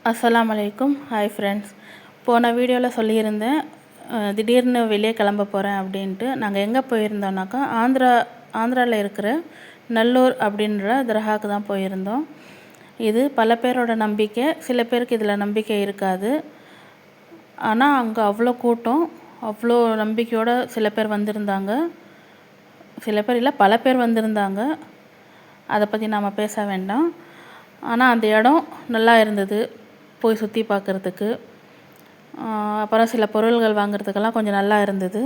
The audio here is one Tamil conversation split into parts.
அஸ்ஸலாமு அலைக்கும். Hi friends. போன வீடியோவில் சொல்லியிருந்தேன் திடீர்னு வெளியே கிளம்ப போகிறேன் அப்படின்ட்டு. நாங்கள் எங்கே போயிருந்தோம்னாக்கா ஆந்திராவில் இருக்கிற நல்லூர் அப்படின்ற தர்காவுக்கு தான் போயிருந்தோம். இது பல பேரோட நம்பிக்கை. சில பேருக்கு இதில் நம்பிக்கை இருக்காது. ஆனால் அங்கே அவ்வளோ கூட்டம், அவ்வளோ நம்பிக்கையோடு சில பேர் வந்திருந்தாங்க. சில பேர் இல்லை, பல பேர் வந்திருந்தாங்க. அதை பற்றி நாம் பேச வேண்டாம். ஆனால் அந்த இடம் நல்லா இருந்தது போய் சுற்றி பார்க்குறதுக்கு. அப்புறம் சில பொருள்கள் வாங்குறதுக்கெல்லாம் கொஞ்சம் நல்லா இருந்தது.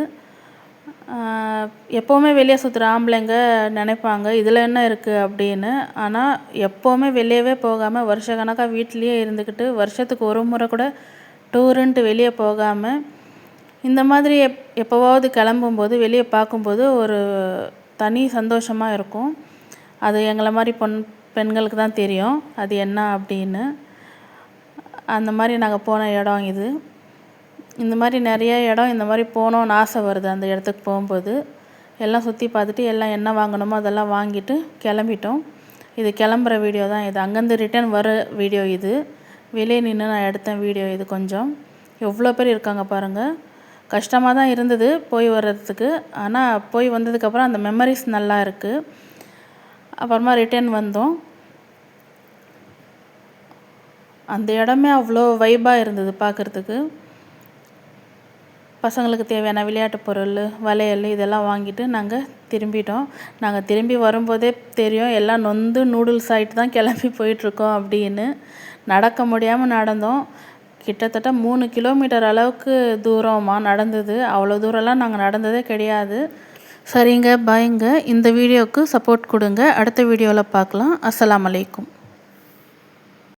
எப்போவுமே வெளியே சுற்றுற ஆம்பளைங்க நினைப்பாங்க இதில் என்ன இருக்குது அப்படின்னு. ஆனால் எப்போவுமே வெளியவே போகாமல் வருஷக்கணக்காக வீட்லேயே இருந்துக்கிட்டு வருஷத்துக்கு ஒரு முறை கூட டூருன்ட்டு வெளியே போகாமல் இந்த மாதிரி எப்போவாவது கிளம்பும்போது வெளியே பார்க்கும்போது ஒரு தனி சந்தோஷமாக இருக்கும். அது எங்களை மாதிரி பெண்களுக்கு தான் தெரியும் அது என்ன அப்படின்னு. அந்த மாதிரி நாங்கள் போன இடம் இது. இந்த மாதிரி நிறைய இடம் இந்த மாதிரி போகணுன்னு ஆசை வருது. அந்த இடத்துக்கு போகும்போது எல்லாம் சுற்றி பார்த்துட்டு எல்லாம் என்ன வாங்கணுமோ அதெல்லாம் வாங்கிட்டு கிளம்பிட்டோம். இது கிளம்புற வீடியோ தான் இது. அங்கேருந்து ரிட்டர்ன் வர வீடியோ இது. வெளியே நின்று நான் எடுத்தேன் வீடியோ இது. கொஞ்சம் எவ்வளோ பேர் இருக்காங்க பாருங்கள். கஷ்டமாக தான் இருந்தது போய் வர்றதுக்கு. ஆனால் போய் வந்ததுக்கப்புறம் அந்த மெமரிஸ் நல்லா இருக்குது. அப்புறமா ரிட்டர்ன் வந்தோம். அந்த இடமே அவ்வளோ வைபாக இருந்தது பார்க்குறதுக்கு. பசங்களுக்கு தேவையான விளையாட்டு பொருள், வளையல் இதெல்லாம் வாங்கிட்டு நாங்கள் திரும்பிட்டோம். நாங்கள் திரும்பி வரும்போதே தெரியும் எல்லாம் நொந்து நூடுல்ஸ் ஆகிட்டு தான் கிளம்பி போயிட்டுருக்கோம் அப்படின்னு. நடக்க முடியாமல் நடந்தோம். கிட்டத்தட்ட 3 கிலோமீட்டர் அளவுக்கு தூரமாக நடந்தது. அவ்வளோ தூரம்லாம் நாங்கள் நடந்ததே கிடையாது. சரிங்க, பாய்ங்க. இந்த வீடியோவுக்கு சப்போர்ட் கொடுங்க. அடுத்த வீடியோவில் பார்க்கலாம். அஸ்ஸலாமு அலைக்கும்.